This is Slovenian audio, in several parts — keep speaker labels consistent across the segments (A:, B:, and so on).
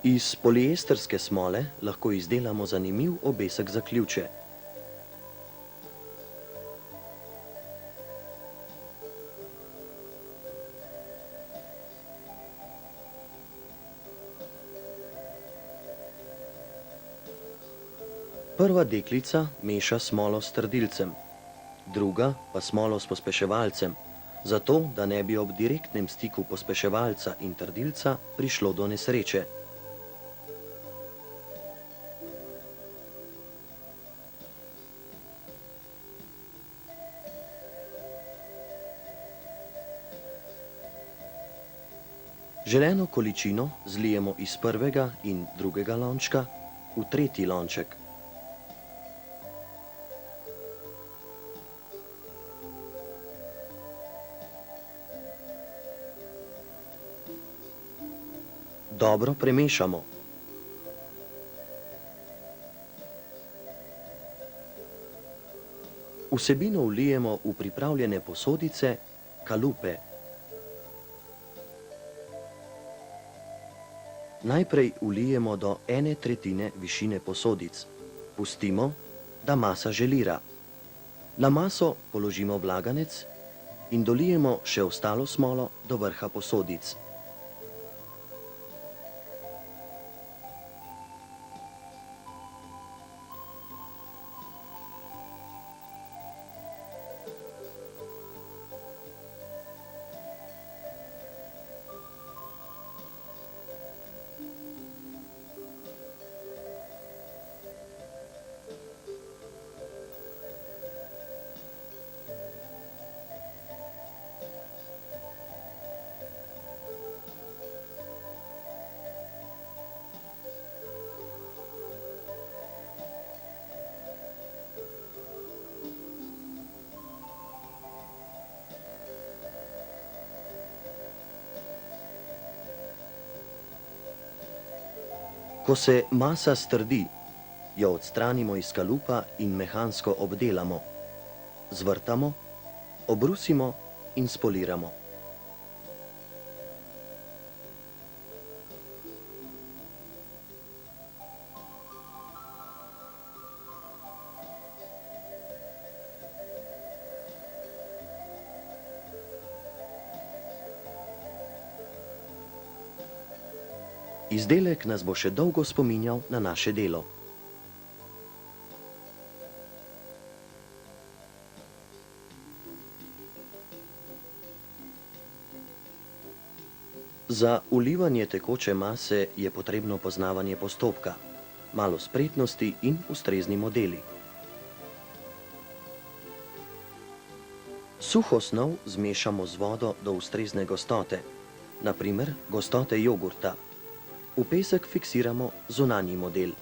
A: Iz poliestrske smole lahko izdelamo zanimiv obesek za ključe. Prva deklica meša smolo s trdilcem, druga pa smolo s pospeševalcem, zato da ne bi ob direktnem stiku pospeševalca in trdilca prišlo do nesreče. Želeno količino zlijemo iz prvega in drugega lončka v tretji lonček. Dobro premešamo. Vsebino vlijemo v pripravljene posodice, kalupe. Najprej vlijemo do 1/3 višine posodic. Pustimo, da masa želira. Na maso položimo vlaganec in dolijemo še ostalo smolo do vrha posodic. Ko se masa strdi, jo odstranimo iz kalupa in mehansko obdelamo. Zvrtamo, obrusimo in spoliramo. Izdelek nas bo še dolgo spominjal na naše delo. Za vlivanje tekoče mase je potrebno poznavanje postopka, malo spretnosti in ustrezni modeli. Suho snov zmešamo z vodo do ustrezne gostote, na primer gostote jogurta. V pesek fiksiramo zunanji model.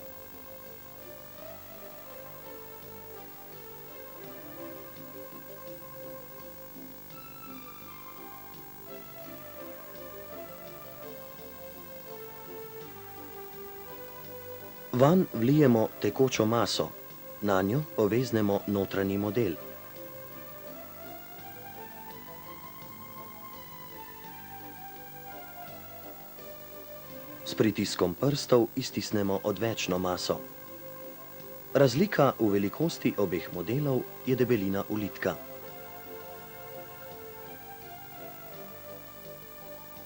A: Vanj vlijemo tekočo maso, nanjo poveznemo notranji model. S pritiskom prstov iztisnemo odvečno maso. Razlika v velikosti obeh modelov je debelina ulitka.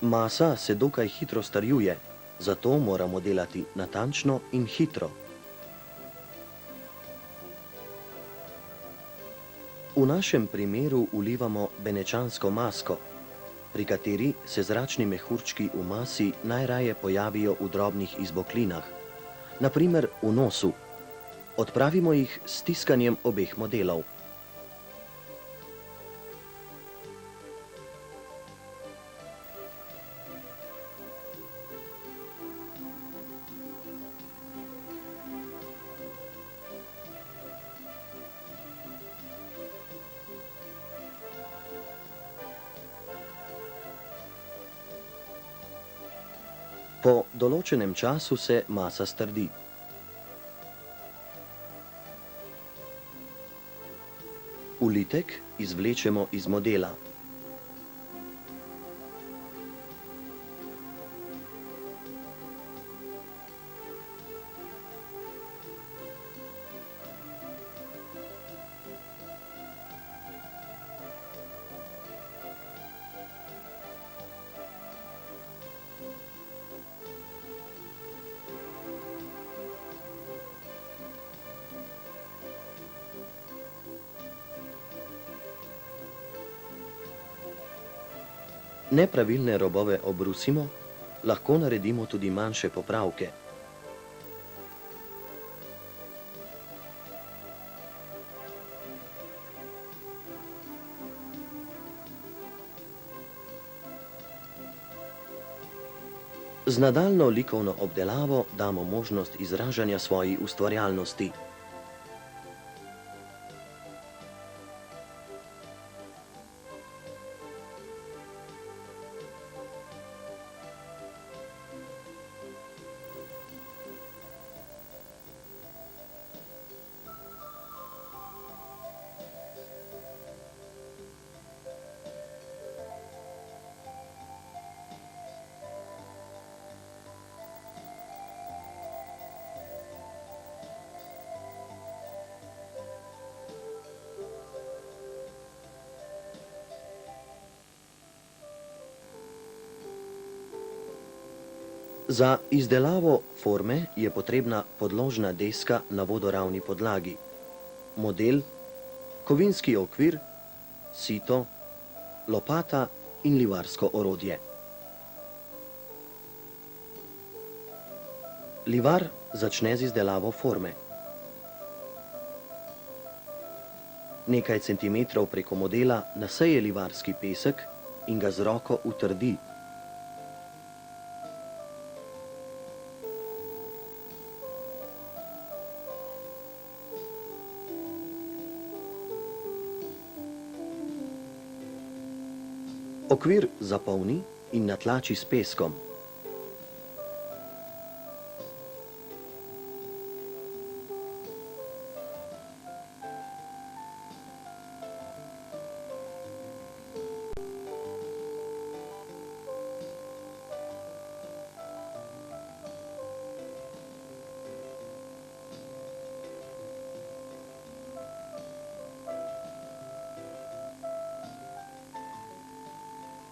A: Masa se dokaj hitro strjuje, zato moramo delati natančno in hitro. V našem primeru vlivamo benečansko masko, pri kateri se zračni mehurčki v masi najraje pojavijo v drobnih izboklinah, na primer v nosu. Odpravimo jih s stiskanjem obeh modelov. Po določenem času se masa strdi. Ulitek izvlečemo iz modela. nepravilne robove obrusimo, lahko naredimo tudi manjše popravke. Z nadaljnjo likovno obdelavo damo možnost izražanja svoji ustvarjalnosti. Za izdelavo forme je potrebna podložna deska na vodoravni podlagi, model, kovinski okvir, sito, lopata in livarsko orodje. Livar začne z izdelavo forme. Nekaj centimetrov preko modela naseje livarski pesek in ga z roko utrdi. Okvir zapolni in natlači s peskom.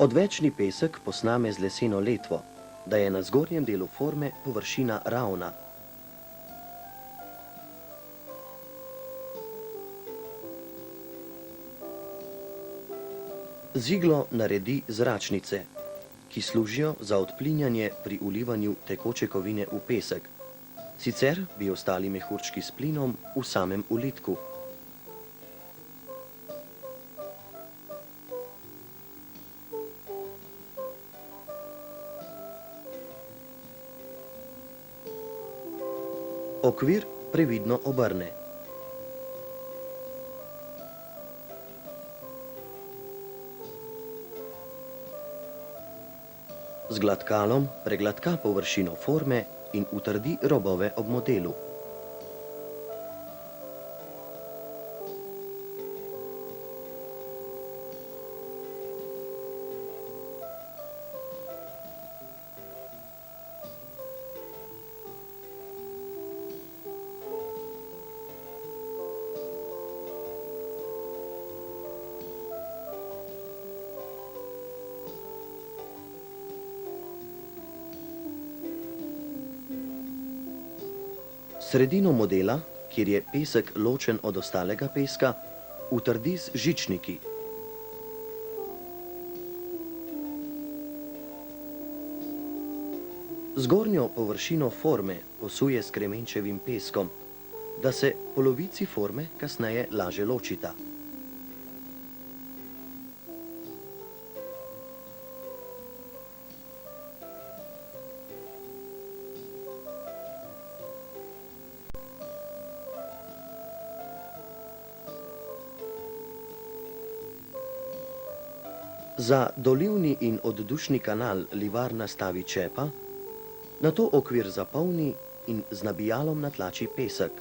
A: Odvečni pesek posname z leseno letvo, da je na zgornjem delu forme površina ravna. Z iglo naredi zračnice, ki služijo za odplinjanje pri ulivanju tekoče kovine v pesek. Sicer bi ostali mehurčki s plinom v samem ulitku. Okvir previdno obrne. Z gladkalom pregladka površino forme in utrdi robove ob modelu. Sredino modela, kjer je pesek ločen od ostalega peska, utrdi z žičniki. Zgornjo površino forme posuje s kremenčevim peskom, da se polovici forme kasneje laže ločita. Za dolivni in oddušni kanal livar nastavi čepa, nato okvir zapolni in z nabijalom natlači pesek.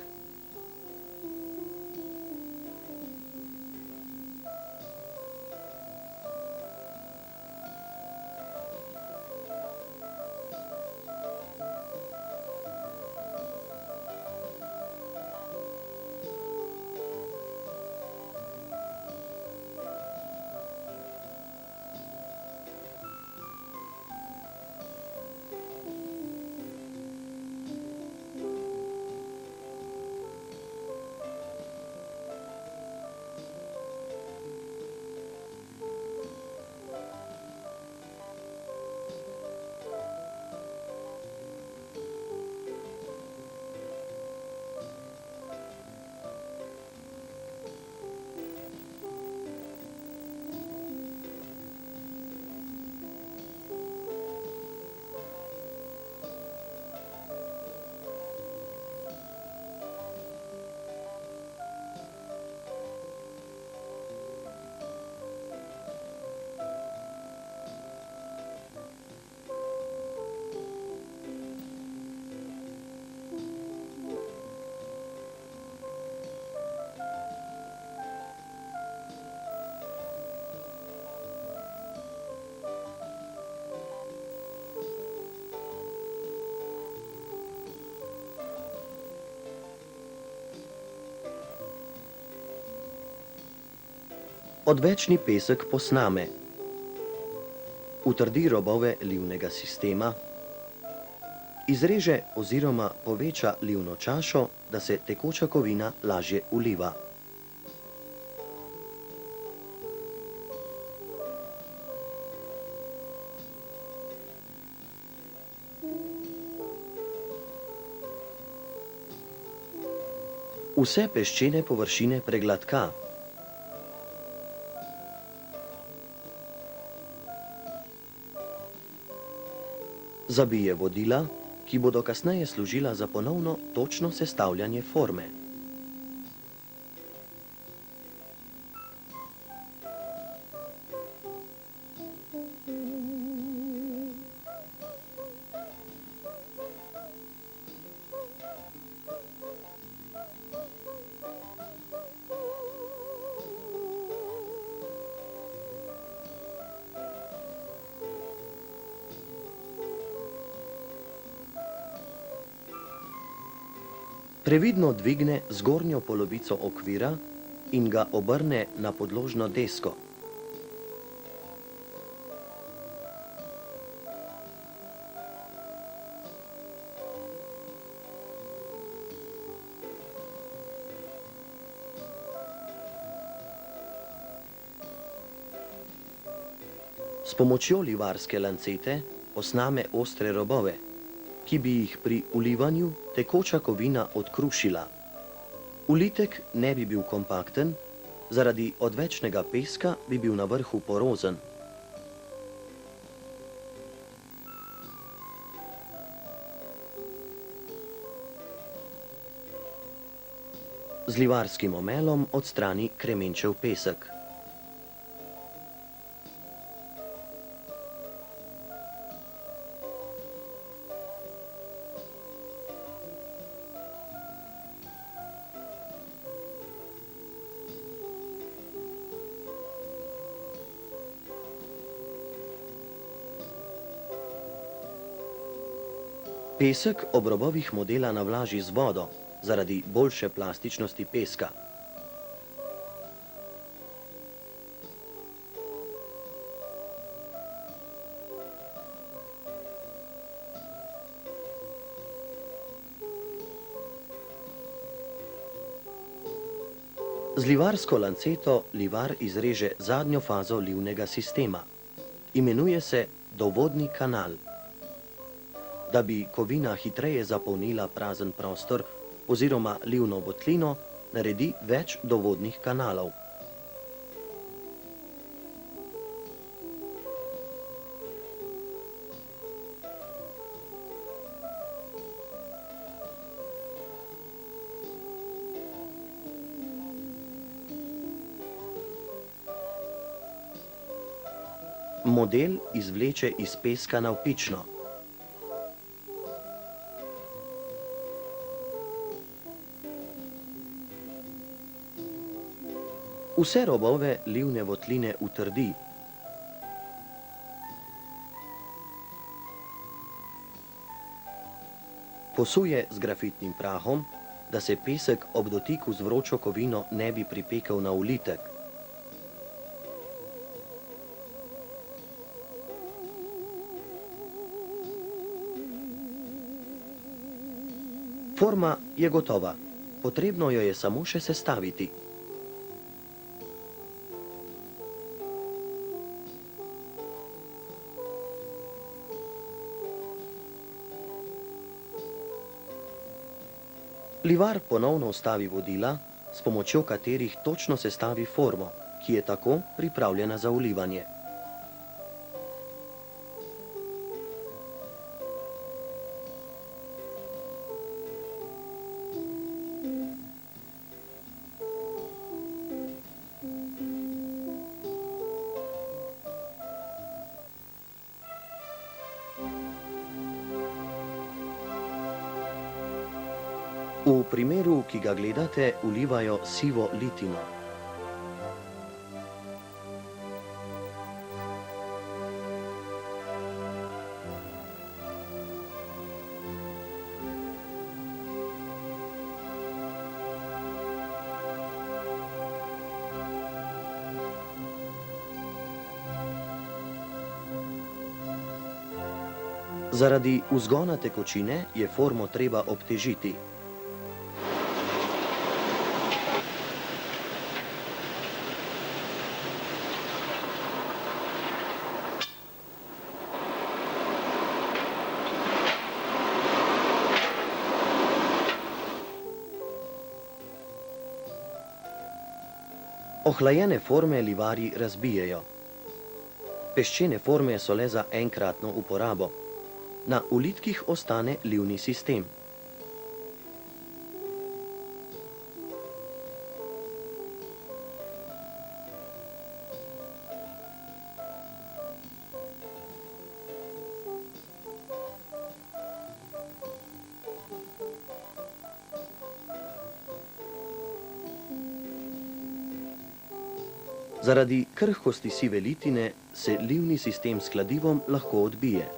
A: Odvečni pesek posname, utrdi robove livnega sistema, izreže oziroma poveča livno čašo, da se tekoča kovina lažje uliva. Vse peščene površine pregladka. Zabije vodila, ki bodo kasneje služila za ponovno točno sestavljanje forme. Previdno dvigne zgornjo polovico okvira in ga obrne na podložno desko. S pomočjo livarske lancete posname ostre robove, ki bi jih pri ulivanju tekoča kovina odkrušila. Ulitek ne bi bil kompakten, zaradi odvečnega peska bi bil na vrhu porozen. Z livarskim omelom odstrani kremenčev pesek. Pesek ob robovih modela navlaži z vodo, zaradi boljše plastičnosti peska. Z livarsko lanceto livar izreže zadnjo fazo livnega sistema. Imenuje se dovodni kanal. Da bi kovina hitreje zapolnila prazen prostor oziroma livno votlino, naredi več dovodnih kanalov. Model izvleče iz peska navpično. Vse robove livne votline utrdi. Posuje z grafitnim prahom, da se pesek ob dotiku z vročo kovino ne bi pripekel na ulitek. Forma je gotova, potrebno jo je samo še sestaviti. Livar ponovno vstavi vodila, s pomočjo katerih točno sestavi formo, ki je tako pripravljena za ulivanje. V primeru, ki ga gledate, ulivajo sivo litino. Zaradi vzgona tekočine je formo treba obtežiti. Ohlajene forme livarji razbijejo. Peščene forme so le za enkratno uporabo. Na ulitkih ostane livni sistem. Zaradi krhkosti sive litine se livni sistem s kladivom lahko odbije.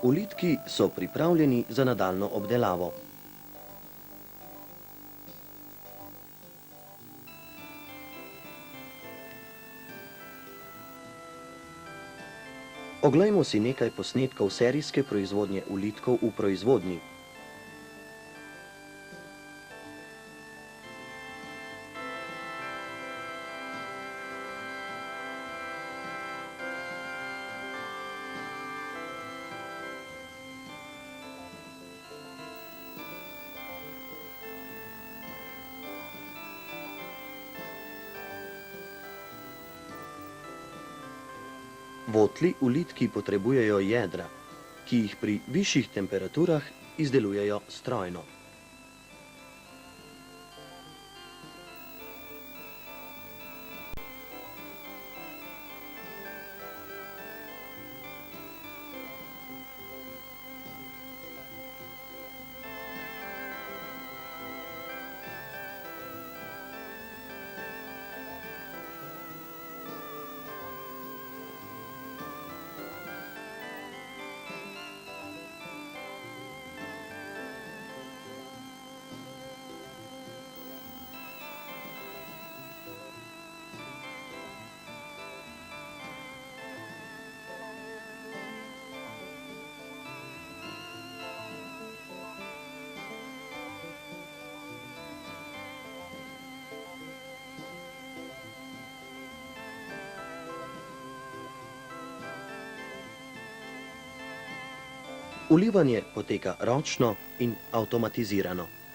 A: Ulitki so pripravljeni za nadaljnjo obdelavo. Oglejmo si nekaj posnetkov serijske proizvodnje ulitkov v proizvodnji. Votli ulitki potrebujejo jedra, ki jih pri višjih temperaturah izdelujejo strojno. Ulivanje poteka ročno in avtomatizirano.